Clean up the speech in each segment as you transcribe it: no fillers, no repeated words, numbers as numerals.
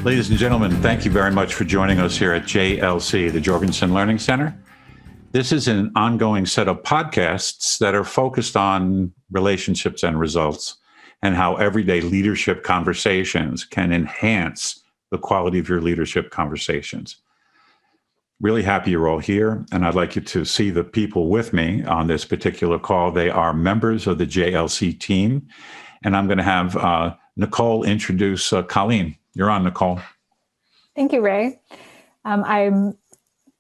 Ladies and gentlemen, thank you very much for joining us here at JLC, the Jorgensen Learning Center. This is an ongoing set of podcasts that are focused on relationships and results and how everyday leadership conversations can enhance the quality of your leadership conversations. Really happy you're all here, and I'd like you to see the people with me on this particular call. They are members of the JLC team, and I'm going to have Nicole introduce Colleen. You're on, Nicole. Thank you, Ray. I'm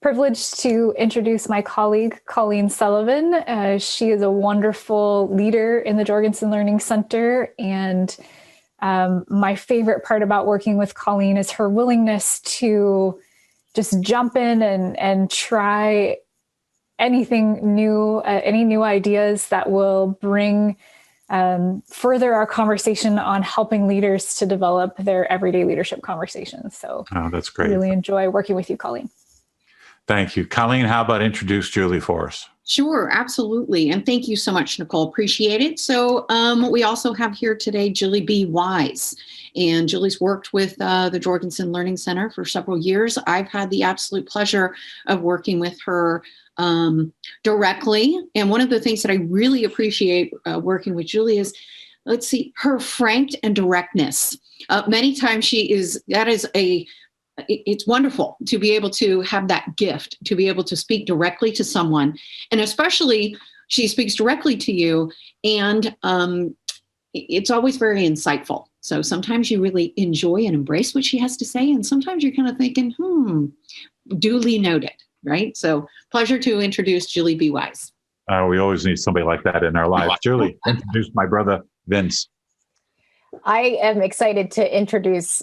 privileged to introduce my colleague, Colleen Sullivan. She is a wonderful leader in the Jorgensen Learning Center. And my favorite part about working with Colleen is her willingness to just jump in and try anything new, any new ideas that will bring further our conversation on helping leaders to develop their everyday leadership conversations. So that's great. I really enjoy working with you, Colleen. Thank you. Colleen, how about introduce Julie for us? Sure, absolutely. And thank you so much, Nicole. Appreciate it. So we also have here today Julie B. Wise. And Julie's worked with the Jorgensen Learning Center for several years. I've had the absolute pleasure of working with her directly. And one of the things that I really appreciate working with Julie is, her frank and directness. Many times it's wonderful to be able to have that gift, to be able to speak directly to someone. And especially she speaks directly to you, and it's always very insightful. So sometimes you really enjoy and embrace what she has to say. And sometimes you're kind of thinking, duly noted, right? So pleasure to introduce Julie B. Wise. We always need somebody like that in our lives. Julie, introduce my brother, Vince. I am excited to introduce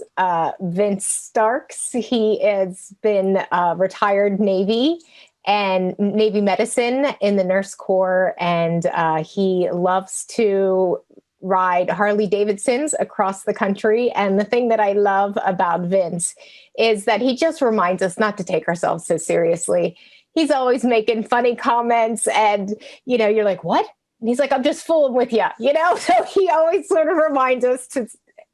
Vince Starks. He has been retired Navy and Navy medicine in the Nurse Corps, and he loves to ride Harley Davidsons across the country. And the thing that I love about Vince is that he just reminds us not to take ourselves so seriously. He's always making funny comments, and you're like, what? And he's like, I'm just fooling with you, So he always sort of reminds us to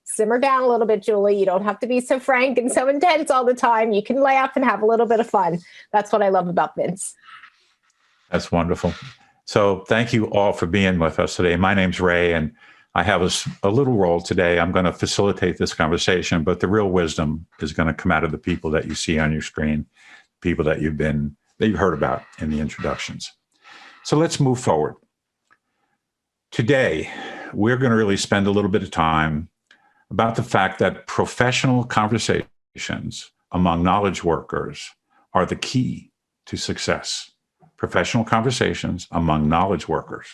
simmer down a little bit, Julie. You don't have to be so frank and so intense all the time. You can laugh and have a little bit of fun. That's what I love about Vince. That's wonderful. So thank you all for being with us today. My name's Ray, and I have a little role today. I'm going to facilitate this conversation, but the real wisdom is going to come out of the people that you see on your screen, people that you've heard about in the introductions. So let's move forward. Today, we're going to really spend a little bit of time about the fact that professional conversations among knowledge workers are the key to success. Professional conversations among knowledge workers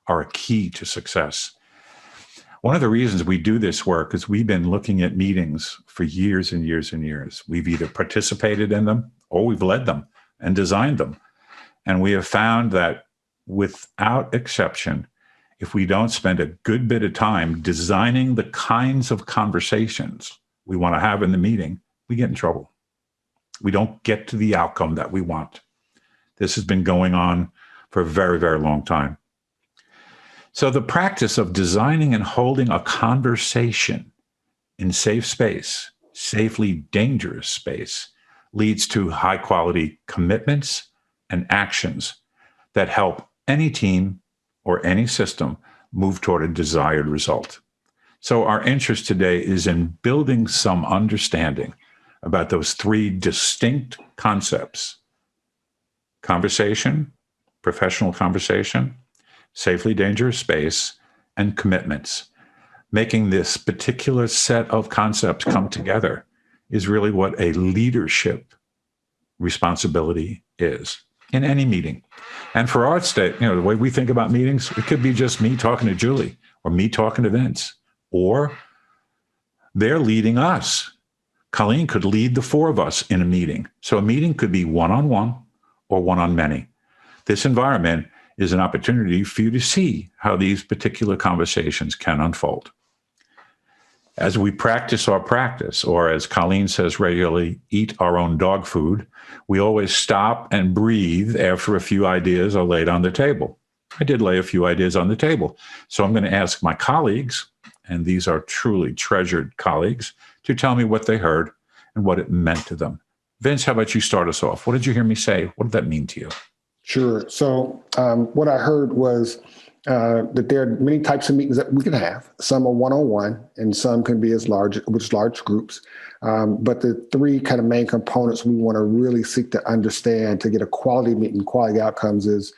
are a key to success. One of the reasons we do this work is we've been looking at meetings for years and years and years. We've either participated in them or we've led them and designed them. And we have found that without exception, if we don't spend a good bit of time designing the kinds of conversations we want to have in the meeting, we get in trouble. We don't get to the outcome that we want. This has been going on for a very, very long time. So the practice of designing and holding a conversation in safe space, safely dangerous space, leads to high quality commitments and actions that help any team or any system move toward a desired result. So our interest today is in building some understanding about those three distinct concepts: conversation, professional conversation, safely dangerous space, and commitments. Making this particular set of concepts come together is really what a leadership responsibility is in any meeting. And for our state, the way we think about meetings, it could be just me talking to Julie or me talking to Vince, or they're leading us. Colleen could lead the four of us in a meeting. So a meeting could be one-on-one or one-on-many. This environment is an opportunity for you to see how these particular conversations can unfold. As we practice our practice, or as Colleen says regularly, eat our own dog food, we always stop and breathe after a few ideas are laid on the table. I did lay a few ideas on the table. So I'm going to ask my colleagues, and these are truly treasured colleagues, to tell me what they heard and what it meant to them. Vince, how about you start us off? What did you hear me say? What did that mean to you? Sure. So what I heard was that there are many types of meetings that we can have. Some are one-on-one, and some can be as large groups. But the three kind of main components we want to really seek to understand to get a quality meeting, quality outcomes is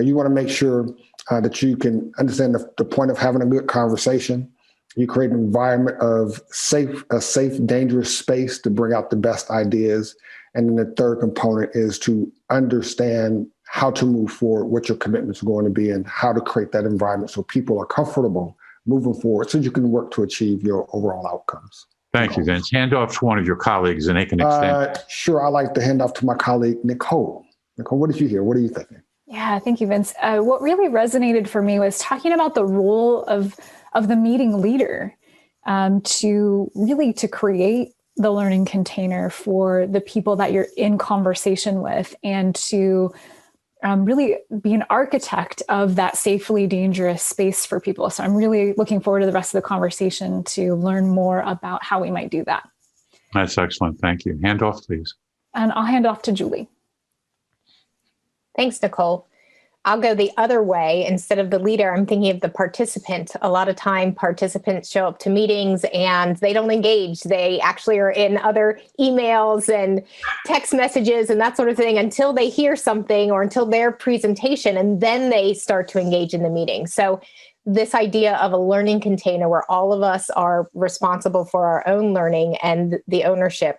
you want to make sure that you can understand the point of having a good conversation. You create an environment of a safe, dangerous space to bring out the best ideas. And then the third component is to understand how to move forward, what your commitments are going to be, and how to create that environment so people are comfortable moving forward so you can work to achieve your overall outcomes. Thank you, Vince. Hand off to one of your colleagues and they can extend. Sure. I'd like to hand off to my colleague, Nicole. Nicole, what did you hear? What are you thinking? Yeah, thank you, Vince. What really resonated for me was talking about the role of the meeting leader to create the learning container for the people that you're in conversation with, and to really be an architect of that safely dangerous space for people. So I'm really looking forward to the rest of the conversation to learn more about how we might do that. That's excellent. Thank you. Hand off, please. And I'll hand off to Julie. Thanks, Nicole. I'll go the other way. Instead of the leader, I'm thinking of the participant. A lot of time, participants show up to meetings and they don't engage. They actually are in other emails and text messages and that sort of thing until they hear something or until their presentation, and then they start to engage in the meeting. So this idea of a learning container where all of us are responsible for our own learning and the ownership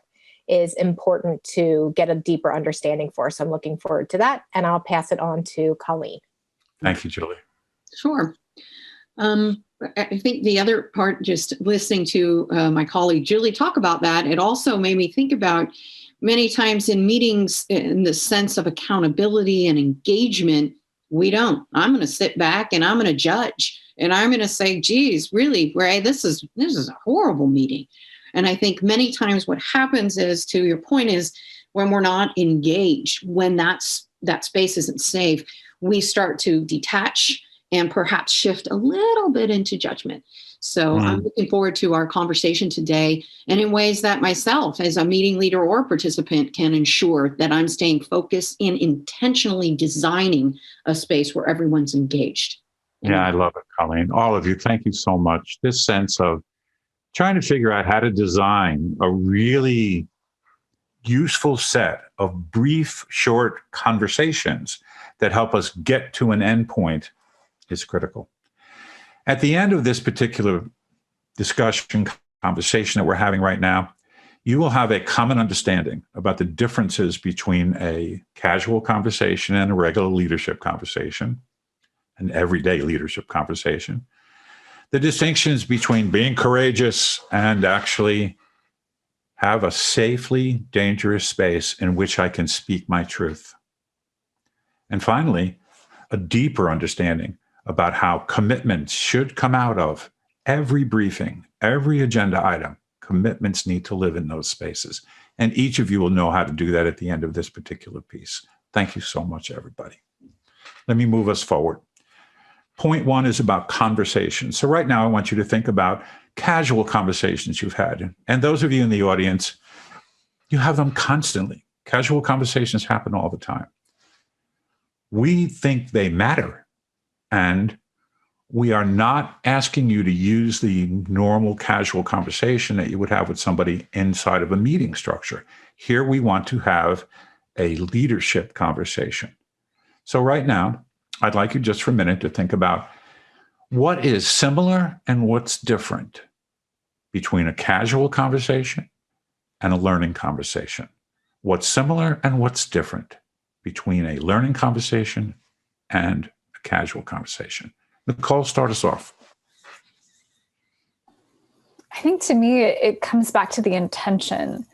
is important to get a deeper understanding for. So I'm looking forward to that. And I'll pass it on to Colleen. Thank you, Julie. Sure. I think the other part, just listening to my colleague Julie talk about that, it also made me think about many times in meetings in the sense of accountability and engagement, we don't. I'm going to sit back and I'm going to judge. And I'm going to say, geez, really, Ray, this is a horrible meeting. And I think many times what happens is, to your point, is when we're not engaged, when that space isn't safe, we start to detach and perhaps shift a little bit into judgment. So I'm looking forward to our conversation today, and in ways that myself as a meeting leader or participant can ensure that I'm staying focused and intentionally designing a space where everyone's engaged. Yeah, I love it, Colleen. All of you, thank you so much. This sense of trying to figure out how to design a really useful set of brief, short conversations that help us get to an endpoint is critical. At the end of this particular discussion, conversation that we're having right now, you will have a common understanding about the differences between a casual conversation and a regular leadership conversation, an everyday leadership conversation. The distinctions between being courageous and actually have a safely dangerous space in which I can speak my truth. And finally, a deeper understanding about how commitments should come out of every briefing, every agenda item. Commitments need to live in those spaces. And each of you will know how to do that at the end of this particular piece. Thank you so much, everybody. Let me move us forward. Point one is about conversation. So right now, I want you to think about casual conversations you've had. And those of you in the audience, you have them constantly. Casual conversations happen all the time. We think they matter. And we are not asking you to use the normal casual conversation that you would have with somebody inside of a meeting structure. Here we want to have a leadership conversation. So right now, I'd like you just for a minute to think about what is similar and what's different between a casual conversation and a learning conversation. What's similar and what's different between a learning conversation and a casual conversation. Nicole, start us off. I think to me, it comes back to the intention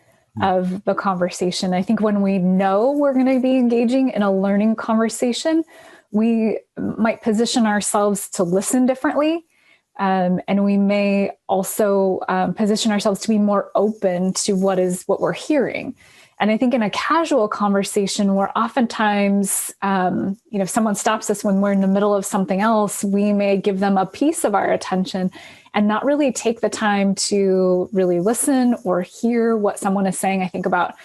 of the conversation. I think when we know we're going to be engaging in a learning conversation, we might position ourselves to listen differently. And we may also position ourselves to be more open to what we're hearing. And I think in a casual conversation where oftentimes, if someone stops us when we're in the middle of something else, we may give them a piece of our attention and not really take the time to really listen or hear what someone is saying. I think about,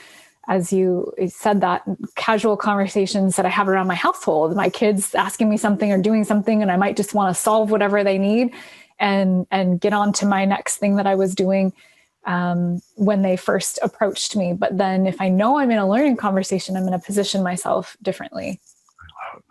as you said, that casual conversations that I have around my household, my kids asking me something or doing something, and I might just want to solve whatever they need and get on to my next thing that I was doing when they first approached me. But then if I know I'm in a learning conversation, I'm going to position myself differently.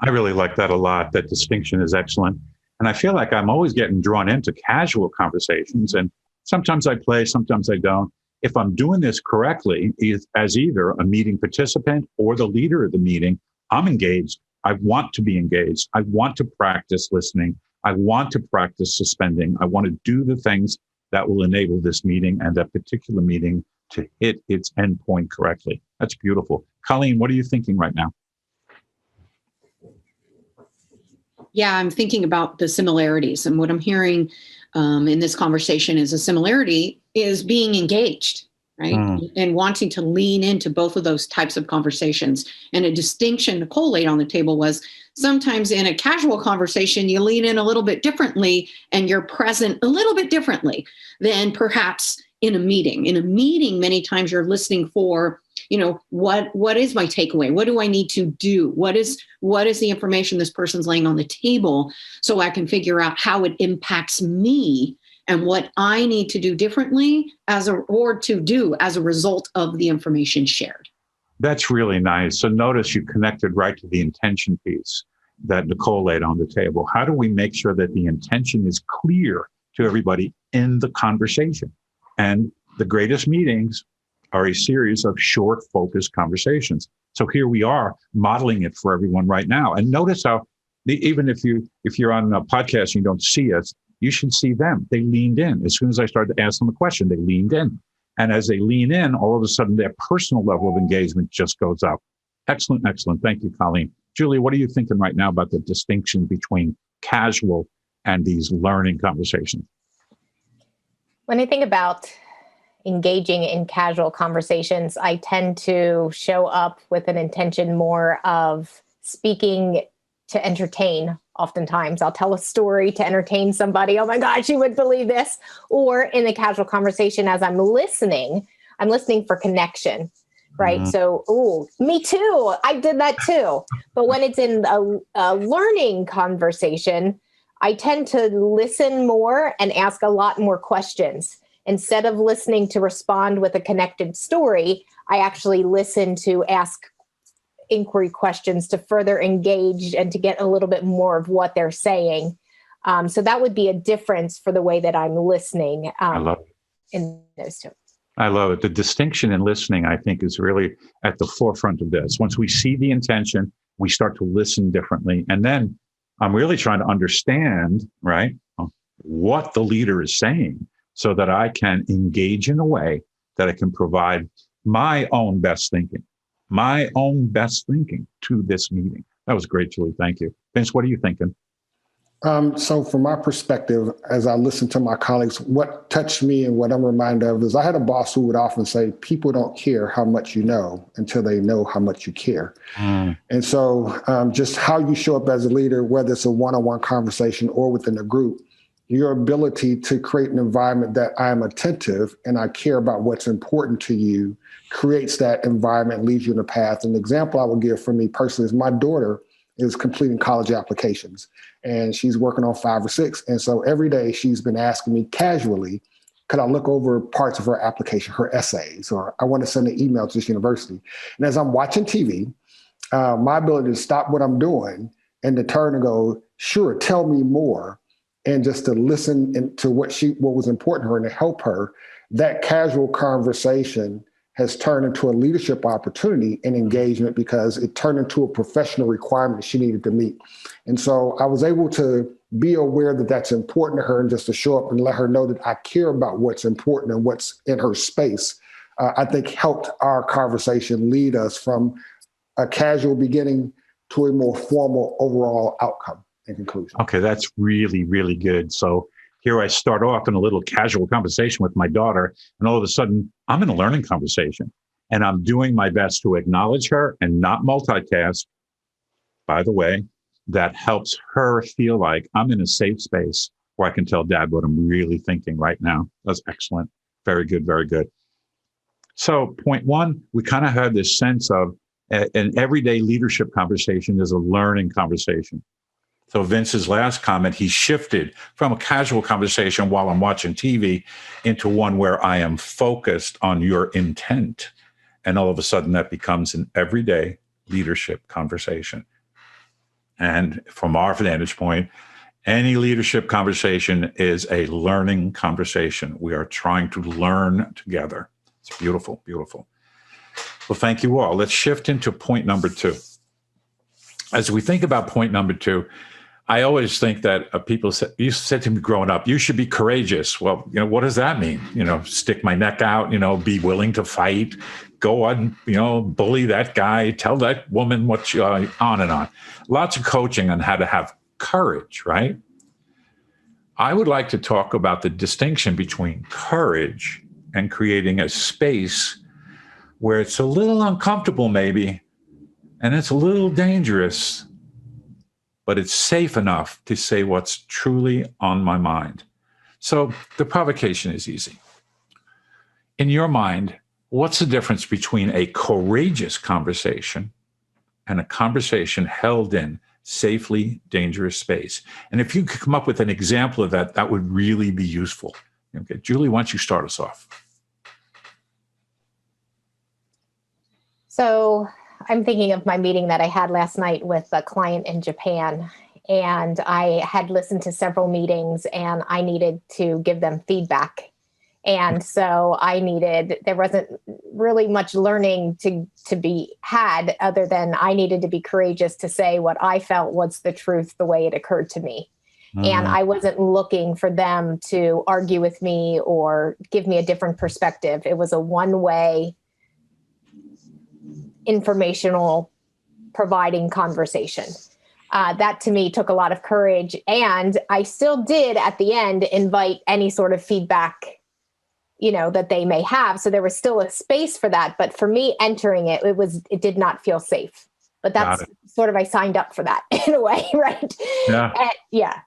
I really like that a lot. That distinction is excellent. And I feel like I'm always getting drawn into casual conversations. And sometimes I play, sometimes I don't. If I'm doing this correctly, as either a meeting participant or the leader of the meeting, I'm engaged. I want to be engaged. I want to practice listening. I want to practice suspending. I want to do the things that will enable this meeting and that particular meeting to hit its endpoint correctly. That's beautiful. Colleen, what are you thinking right now? Yeah, I'm thinking about the similarities, and what I'm hearing in this conversation is a similarity is being engaged, right? And wanting to lean into both of those types of conversations. And a distinction Nicole laid on the table was sometimes in a casual conversation, you lean in a little bit differently and you're present a little bit differently than perhaps in a meeting. In a meeting, many times you're listening for, what is my takeaway? What do I need to do? What is the information this person's laying on the table so I can figure out how it impacts me and what I need to do differently or to do as a result of the information shared. That's really nice. So notice you connected right to the intention piece that Nicole laid on the table. How do we make sure that the intention is clear to everybody in the conversation? And the greatest meetings are a series of short, focused conversations. So here we are modeling it for everyone right now. And notice how, even if you're on a podcast and you don't see us, you should see them. They leaned in. As soon as I started to ask them a question, they leaned in. And as they lean in, all of a sudden their personal level of engagement just goes up. Excellent, excellent. Thank you, Colleen. Julie, what are you thinking right now about the distinction between casual and these learning conversations? When I think about engaging in casual conversations, I tend to show up with an intention more of speaking to entertain. Oftentimes I'll tell a story to entertain somebody. Oh my gosh, you wouldn't believe this. Or in the casual conversation, as I'm listening for connection, right? So, me too. I did that too. But when it's in a learning conversation, I tend to listen more and ask a lot more questions. Instead of listening to respond with a connected story, I actually listen to ask inquiry questions to further engage and to get a little bit more of what they're saying. So that would be a difference for the way that I'm listening I love it. In those two. I love it. The distinction in listening, I think, is really at the forefront of this. Once we see the intention, we start to listen differently. And then I'm really trying to understand, right, what the leader is saying so that I can engage in a way that I can provide my own best thinking to this meeting. That was great, Julie. Thank you. Vince, what are you thinking? So from my perspective, as I listen to my colleagues, what touched me and what I'm reminded of is I had a boss who would often say, people don't care how much you know until they know how much you care. And so just how you show up as a leader, whether it's a one-on-one conversation or within a group, your ability to create an environment that I am attentive and I care about what's important to you creates that environment, leads you in a path. An example I would give for me personally is my daughter is completing college applications and she's working on 5 or 6. And so every day she's been asking me casually, could I look over parts of her application, her essays, or I want to send an email to this university. And as I'm watching TV, my ability to stop what I'm doing and to turn and go, sure, tell me more. And just to listen to what was important to her and to help her, that casual conversation has turned into a leadership opportunity and engagement because it turned into a professional requirement she needed to meet. And so I was able to be aware that that's important to her and just to show up and let her know that I care about what's important and what's in her space, I think helped our conversation lead us from a casual beginning to a more formal overall outcome. In conclusion. Okay, that's really, really good. So here I start off in a little casual conversation with my daughter, and all of a sudden I'm in a learning conversation. and I'm doing my best to acknowledge her and not multitask, by the way, that helps her feel like I'm in a safe space where I can tell Dad what I'm really thinking right now. That's excellent. Very good, very good. So point one, we kind of had this sense of an everyday leadership conversation is a learning conversation. So Vince's last comment, he shifted from a casual conversation while I'm watching TV into one where I am focused on your intent. And all of a sudden that becomes an everyday leadership conversation. And from our vantage point, any leadership conversation is a learning conversation. We are trying to learn together. It's beautiful, beautiful. Well, thank you all. Let's shift into point number 2. As we think about point number 2, I always think that people used to say to me growing up, you should be courageous. Well, what does that mean? Stick my neck out, be willing to fight, go on, bully that guy, tell that woman what you on and on. Lots of coaching on how to have courage, right? I would like to talk about the distinction between courage and creating a space where it's a little uncomfortable maybe, and it's a little dangerous, but it's safe enough to say what's truly on my mind. So the provocation is easy. In your mind, what's the difference between a courageous conversation and a conversation held in safely dangerous space? And if you could come up with an example of that, that would really be useful. Okay, Julie, why don't you start us off? So I'm thinking of my meeting that I had last night with a client in Japan, and I had listened to several meetings and I needed to give them feedback. And so there wasn't really much learning to be had other than I needed to be courageous to say what I felt was the truth, the way it occurred to me. And I wasn't looking for them to argue with me or give me a different perspective. It was a one-way informational providing conversation. That to me took a lot of courage. And I still did at the end invite any sort of feedback, that they may have. So there was still a space for that. But for me entering it, it did not feel safe. But that's sort of, I signed up for that in a way, right? Yeah. Yeah.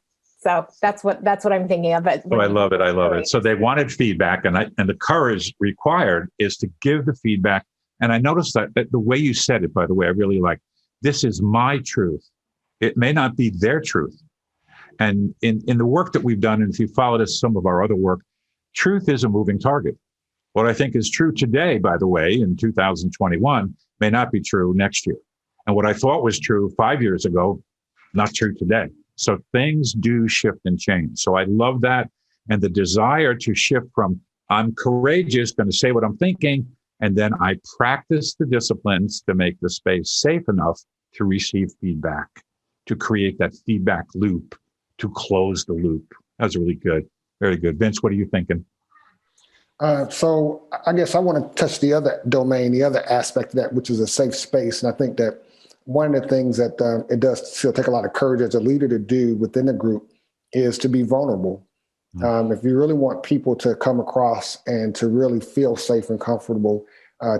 So that's what I'm thinking of. But I love it. I love it. So they wanted feedback, and the courage required is to give the feedback. And I noticed that the way you said it, by the way, I really like, this is my truth. It may not be their truth. And in the work that we've done, and if you followed us, some of our other work, truth is a moving target. What I think is true today, by the way, in 2021, may not be true next year. And what I thought was true 5 years ago, not true today. So things do shift and change. So I love that. And the desire to shift from I'm courageous, going to say what I'm thinking, and then I practice the disciplines to make the space safe enough to receive feedback, to create that feedback loop, to close the loop. That was really good. Very good. Vince, what are you thinking? So I guess I want to touch the other domain, the other aspect of that, which is a safe space. And I think that one of the things that it does still take a lot of courage as a leader to do within a group is to be vulnerable. If you really want people to come across and to really feel safe and comfortable,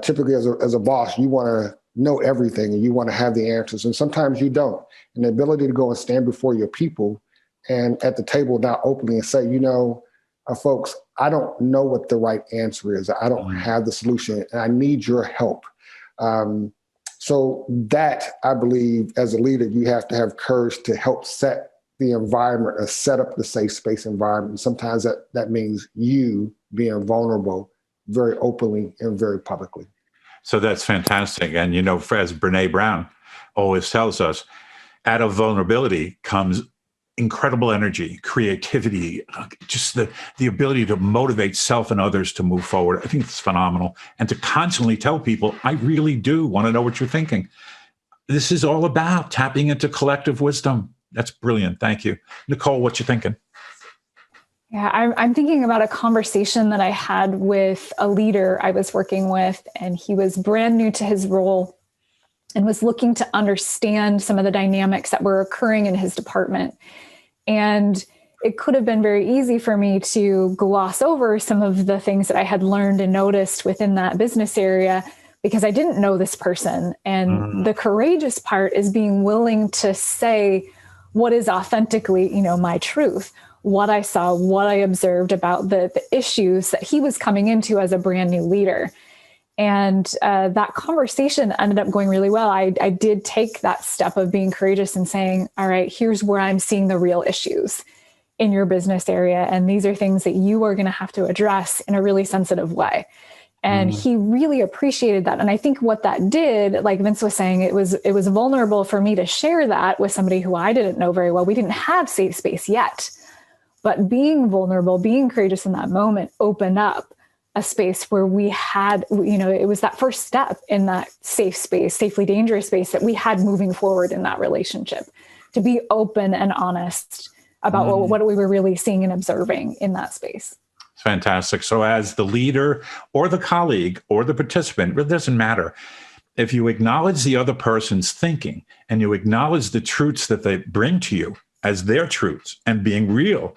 typically as a boss, you want to know everything and you want to have the answers. And sometimes you don't. And the ability to go and stand before your people and at the table now openly and say, folks, I don't know what the right answer is. I don't have the solution and I need your help. So that, I believe, as a leader, you have to have courage to help set the environment or set up the safe space environment. And sometimes that means you being vulnerable very openly and very publicly. So that's fantastic. And, as Brene Brown always tells us, out of vulnerability comes incredible energy, creativity, just the ability to motivate self and others to move forward. I think it's phenomenal. And to constantly tell people, I really do want to know what you're thinking. This is all about tapping into collective wisdom. That's brilliant. Thank you. Nicole, what you thinking? Yeah, I'm thinking about a conversation that I had with a leader I was working with, and he was brand new to his role and was looking to understand some of the dynamics that were occurring in his department. And it could have been very easy for me to gloss over some of the things that I had learned and noticed within that business area. because I didn't know this person. And the courageous part is being willing to say what is authentically, my truth, what I saw, what I observed about the issues that he was coming into as a brand new leader. And that conversation ended up going really well. I did take that step of being courageous and saying, all right, here's where I'm seeing the real issues in your business area. And these are things that you are going to have to address in a really sensitive way. And he really appreciated that. And I think what that did, like Vince was saying, it was vulnerable for me to share that with somebody who I didn't know very well. We didn't have safe space yet, but being vulnerable, being courageous in that moment opened up a space where we had, it was that first step in that safe space, safely dangerous space that we had moving forward in that relationship, to be open and honest about what we were really seeing and observing in that space. Fantastic. So as the leader or the colleague or the participant, it doesn't matter. If you acknowledge the other person's thinking and you acknowledge the truths that they bring to you as their truths and being real,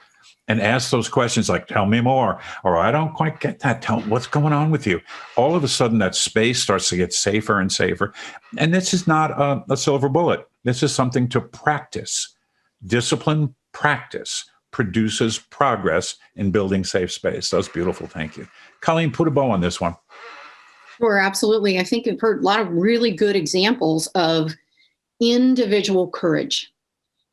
and ask those questions like, tell me more, or I don't quite get that. Tell me what's going on with you. All of a sudden that space starts to get safer and safer. And this is not a silver bullet. This is something to practice. Discipline practice produces progress in building safe space. That's beautiful. Thank you. Colleen, put a bow on this one. Sure, absolutely. I think we've heard a lot of really good examples of individual courage.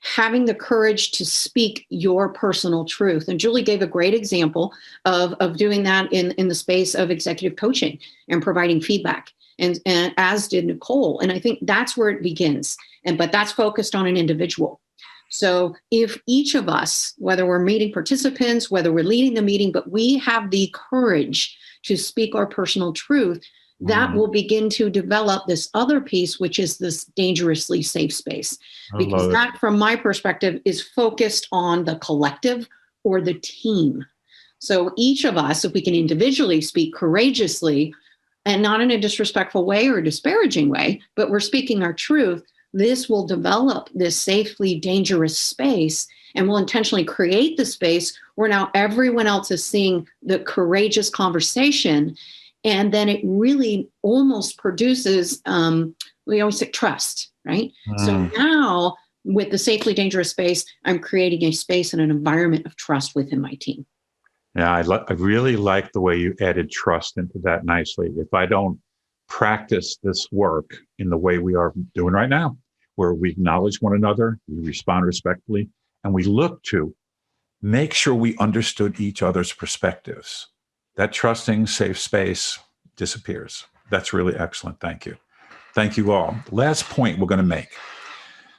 Having the courage to speak your personal truth. And Julie gave a great example of doing that in the space of executive coaching and providing feedback, and as did Nicole. And I think that's where it begins. But that's focused on an individual. So if each of us, whether we're meeting participants, whether we're leading the meeting, but we have the courage to speak our personal truth, that will begin to develop this other piece, which is this dangerously safe space. Because that, from my perspective, is focused on the collective or the team. So each of us, if we can individually speak courageously, and not in a disrespectful way or a disparaging way, but we're speaking our truth, this will develop this safely dangerous space and will intentionally create the space where now everyone else is seeing the courageous conversation. And then it really almost produces, we always say trust, right? So now with the safely dangerous space, I'm creating a space and an environment of trust within my team. Yeah, I really like the way you added trust into that nicely. If I don't practice this work in the way we are doing right now, where we acknowledge one another, we respond respectfully, and we look to make sure we understood each other's perspectives, that trusting safe space disappears. That's really excellent. Thank you. Thank you all. Last point we're going to make.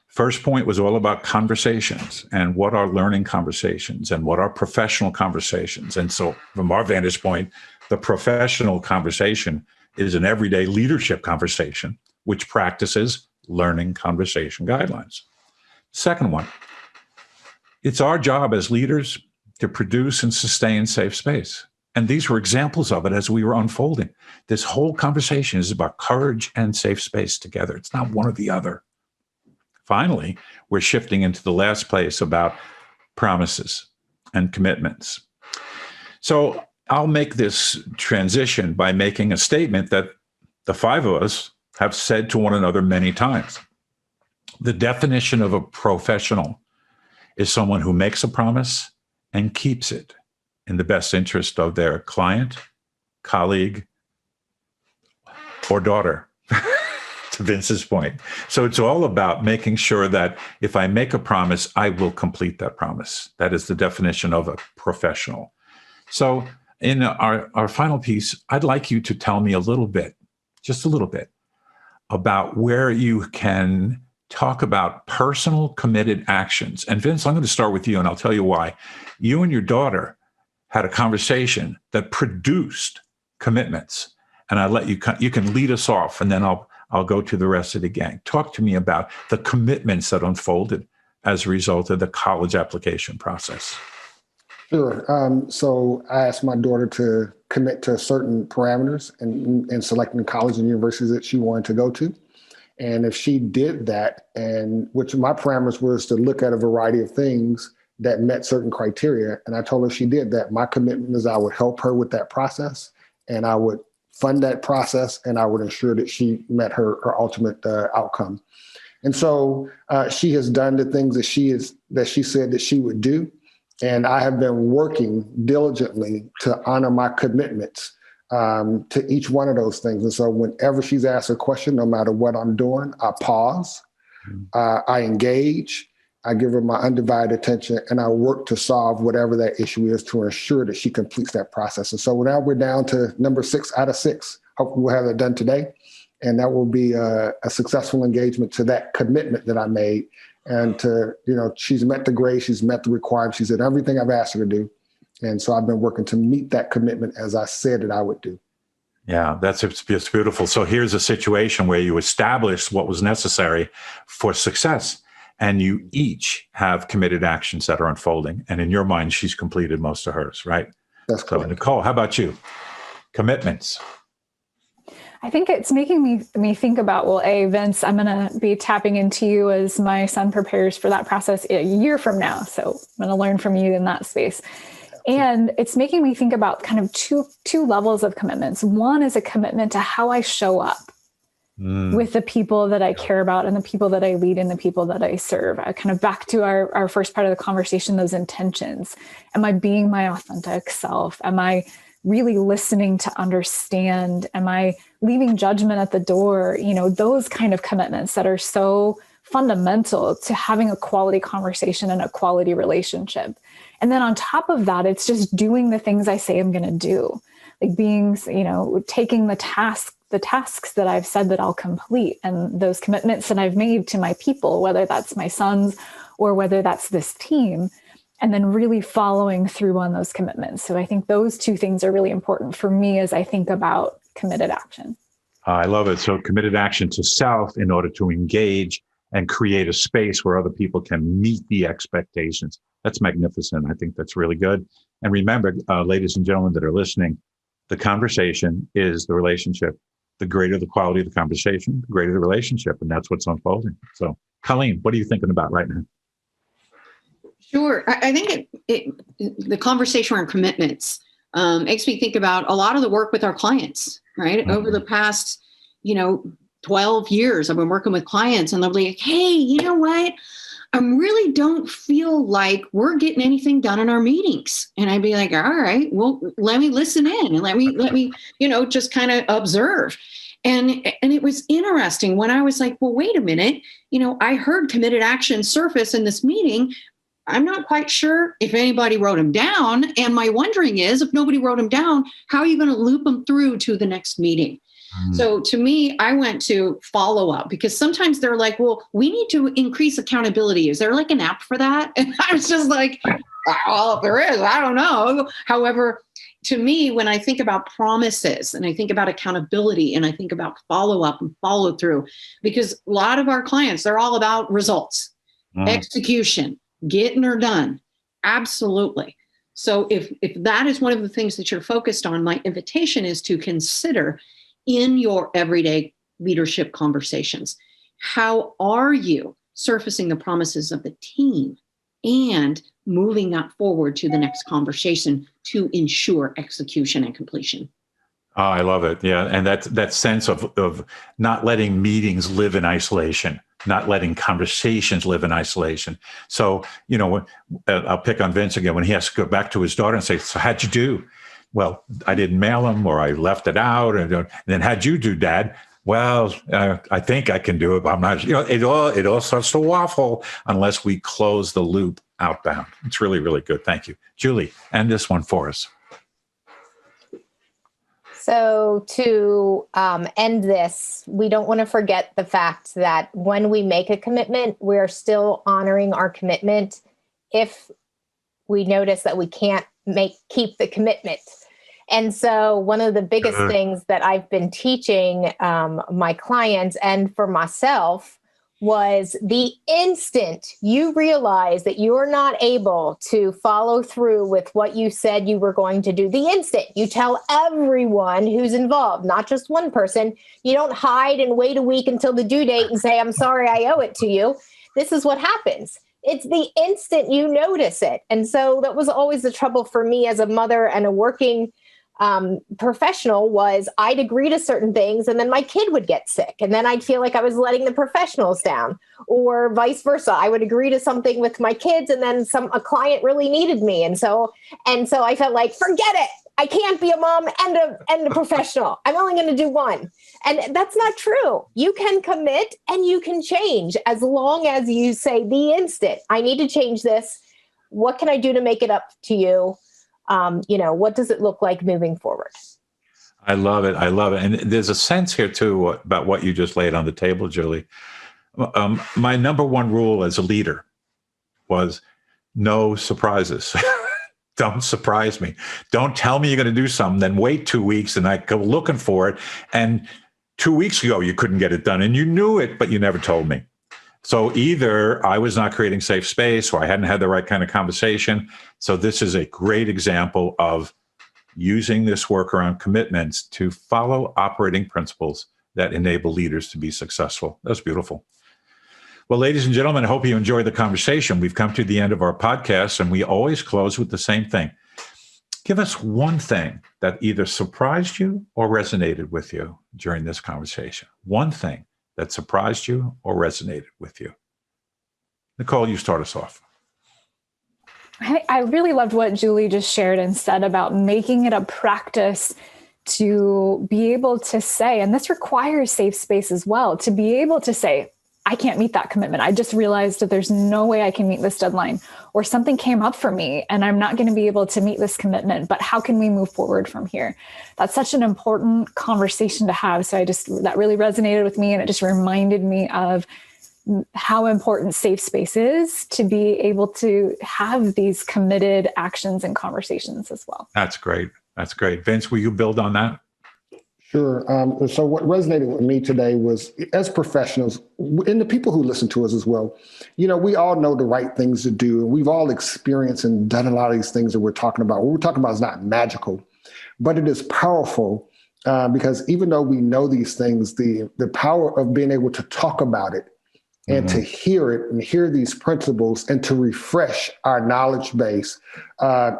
First point was all about conversations and what are learning conversations and what are professional conversations. And so from our vantage point, the professional conversation is an everyday leadership conversation, which practices learning conversation guidelines. Second one, it's our job as leaders to produce and sustain safe space. And these were examples of it as we were unfolding. This whole conversation is about courage and safe space together. It's not one or the other. Finally, we're shifting into the last place about promises and commitments. So I'll make this transition by making a statement that the five of us have said to one another many times. The definition of a professional is someone who makes a promise and keeps it in the best interest of their client, colleague, or daughter, to Vince's point. So it's all about making sure that if I make a promise, I will complete that promise. That is the definition of a professional. So in our final piece, I'd like you to tell me a little bit, just a little bit, about where you can talk about personal committed actions. And Vince, I'm going to start with you, and I'll tell you why. You and your daughter had a conversation that produced commitments. And I'll let you can lead us off, and then I'll go to the rest of the gang. Talk to me about the commitments that unfolded as a result of the college application process. Sure. So I asked my daughter to commit to certain parameters in selecting college and universities that she wanted to go to. And if she did that, and which my parameters was to look at a variety of things that met certain criteria. And I told her if she did that, my commitment is I would help her with that process, and I would fund that process, and I would ensure that she met her ultimate outcome. And so she has done the things that she said that she would do. And I have been working diligently to honor my commitments to each one of those things. And so whenever she's asked a question, no matter what I'm doing, I pause, I engage, I give her my undivided attention, and I work to solve whatever that issue is to ensure that she completes that process. And so now we're down to number 6 out of 6. Hopefully we'll have that done today. And that will be a successful engagement to that commitment that I made. And she's met the grade, she's met the requirements, she's did everything I've asked her to do. And so I've been working to meet that commitment as I said that I would do. Yeah, it's beautiful. So here's a situation where you establish what was necessary for success, and you each have committed actions that are unfolding. And in your mind, she's completed most of hers, right? That's correct. So Nicole, how about you? Commitments. I think it's making me think about, well, Vince, I'm going to be tapping into you as my son prepares for that process a year from now. So I'm going to learn from you in that space. And it's making me think about kind of two levels of commitments. One is a commitment to how I show up with the people that I care about and the people that I lead and the people that I serve. Kind of back to our first part of the conversation, those intentions. Am I being my authentic self? Am I really listening to understand? Am I leaving judgment at the door? Those kind of commitments that are so fundamental to having a quality conversation and a quality relationship. And then on top of that, it's just doing the things I say I'm going to do, like being, taking the tasks that I've said that I'll complete, and those commitments that I've made to my people, whether that's my sons or whether that's this team, and then really following through on those commitments. So I think those two things are really important for me as I think about committed action. I love it. So committed action to self in order to engage and create a space where other people can meet the expectations. That's magnificent. I think that's really good. And remember, ladies and gentlemen that are listening, the conversation is the relationship. The greater the quality of the conversation, the greater the relationship. And that's what's unfolding. So Colleen, what are you thinking about right now? Sure. I think the conversation around commitments makes me think about a lot of the work with our clients, right? Mm-hmm. Over the past, 12 years, I've been working with clients, and they'll be like, hey, you know what? I really don't feel like we're getting anything done in our meetings. And I'd be like, all right, well, let me listen in and let me, just kind of observe. And it was interesting when I was like, well, wait a minute, I heard committed action surface in this meeting. I'm not quite sure if anybody wrote them down. And my wondering is, if nobody wrote them down, how are you going to loop them through to the next meeting? Mm-hmm. So to me, I went to follow up, because sometimes they're like, well, we need to increase accountability. Is there like an app for that? And I was just like, well, if there is, I don't know. However, to me, when I think about promises and I think about accountability and I think about follow up and follow through, because a lot of our clients, they're all about results, execution, getting her done. Absolutely. So if that is one of the things that you're focused on, my invitation is to consider in your everyday leadership conversations, how are you surfacing the promises of the team and moving that forward to the next conversation to ensure execution and completion? Oh, I love it. Yeah. And that sense of not letting meetings live in isolation, not letting conversations live in isolation. So, I'll pick on Vince again when he has to go back to his daughter and say, so how'd you do? Well, I didn't mail them, or I left it out. And then how'd you do, Dad? Well, I think I can do it, but I'm not, it all starts to waffle unless we close the loop outbound. It's really, really good. Thank you. Julie, end this one for us. So to end this, we don't want to forget the fact that when we make a commitment, we're still honoring our commitment if we notice that we can't keep the commitment. And so one of the biggest things that I've been teaching my clients and for myself was the instant you realize that you're not able to follow through with what you said you were going to do, the instant you tell everyone who's involved, not just one person. You don't hide and wait a week until the due date and say, I'm sorry, I owe it to you. This is what happens. It's the instant you notice it. And so that was always the trouble for me as a mother and a working professional was I'd agree to certain things and then my kid would get sick and then I'd feel like I was letting the professionals down, or vice versa. I would agree to something with my kids and then a client really needed me. And so I felt like, forget it. I can't be a mom and a professional. I'm only going to do one. And that's not true. You can commit and you can change as long as you say the instant, I need to change this. What can I do to make it up to you? What does it look like moving forward? I love it. I love it. And there's a sense here, too, about what you just laid on the table, Julie. My number one rule as a leader was no surprises. Don't surprise me. Don't tell me you're going to do something, then wait 2 weeks and I go looking for it. And 2 weeks ago, you couldn't get it done and you knew it, but you never told me. So either I was not creating safe space or I hadn't had the right kind of conversation. So this is a great example of using this work around commitments to follow operating principles that enable leaders to be successful. That's beautiful. Well, ladies and gentlemen, I hope you enjoyed the conversation. We've come to the end of our podcast, and we always close with the same thing. Give us one thing that either surprised you or resonated with you during this conversation. One thing that surprised you or resonated with you. Nicole, you start us off. I really loved what Julie just shared and said about making it a practice to be able to say, and this requires safe space as well, to be able to say, I can't meet that commitment. I just realized that there's no way I can meet this deadline, or something came up for me and I'm not going to be able to meet this commitment, but how can we move forward from here? That's such an important conversation to have. So that really resonated with me, and it just reminded me of how important safe space is to be able to have these committed actions and conversations as well. That's great. That's great. Vince, will you build on that? Sure. So what resonated with me today was, as professionals, and the people who listen to us as well, we all know the right things to do. And we've all experienced and done a lot of these things that we're talking about. What we're talking about is not magical, but it is powerful because even though we know these things, the power of being able to talk about it and to hear it and hear these principles and to refresh our knowledge base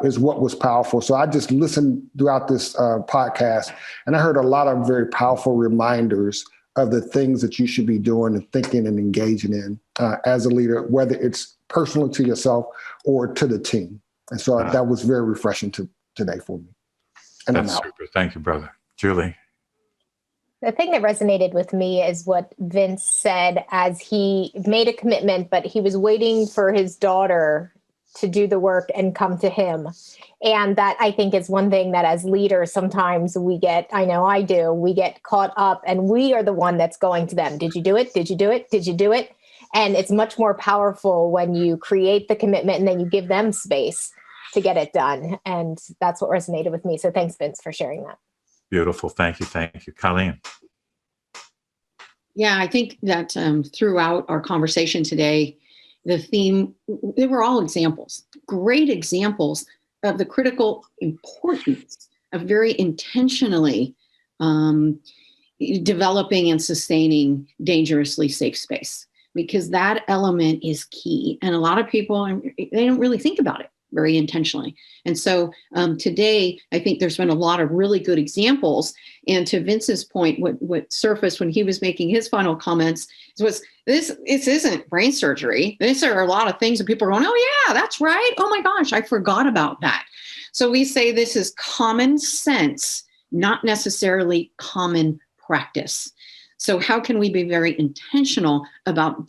is what was powerful. So I just listened throughout this podcast, and I heard a lot of very powerful reminders of the things that you should be doing and thinking and engaging in as a leader, whether it's personal to yourself or to the team. And so that was very refreshing today for me. And That's super. Thank you, brother. Julie. The thing that resonated with me is what Vince said as he made a commitment, but he was waiting for his daughter to do the work and come to him. And that, I think, is one thing that as leaders, sometimes we get caught up and we are the one that's going to them. Did you do it? Did you do it? Did you do it? And it's much more powerful when you create the commitment and then you give them space to get it done. And that's what resonated with me. So thanks, Vince, for sharing that. Beautiful. Thank you. Thank you. Colleen. Yeah, I think that throughout our conversation today, the theme, they were all examples, great examples of the critical importance of very intentionally developing and sustaining dangerously safe space, because that element is key. And a lot of people, they don't really think about it very intentionally. And so today, I think there's been a lot of really good examples. And to Vince's point, what surfaced when he was making his final comments was this isn't brain surgery. These are a lot of things that people are going, oh yeah, that's right. Oh my gosh, I forgot about that. So we say this is common sense, not necessarily common practice. So how can we be very intentional about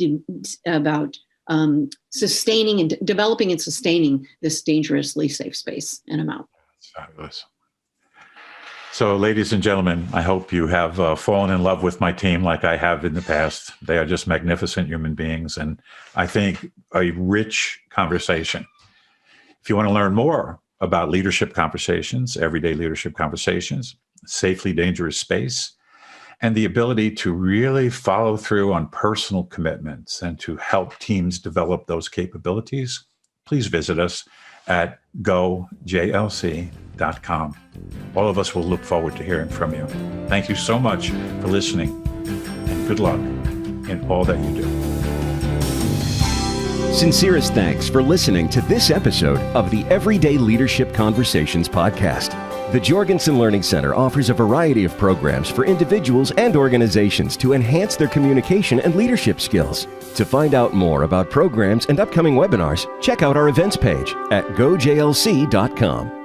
sustaining and developing and sustaining this dangerously safe space and amount? That's fabulous. So, ladies and gentlemen, I hope you have fallen in love with my team like I have in the past. They are just magnificent human beings, and I think a rich conversation. If you want to learn more about leadership conversations, everyday leadership conversations, safely dangerous space, and the ability to really follow through on personal commitments and to help teams develop those capabilities, please visit us at gojlc.com. All of us will look forward to hearing from you. Thank you so much for listening, and good luck in all that you do. Sincerest thanks for listening to this episode of the Everyday Leadership Conversations podcast. The Jorgensen Learning Center offers a variety of programs for individuals and organizations to enhance their communication and leadership skills. To find out more about programs and upcoming webinars, check out our events page at gojlc.com.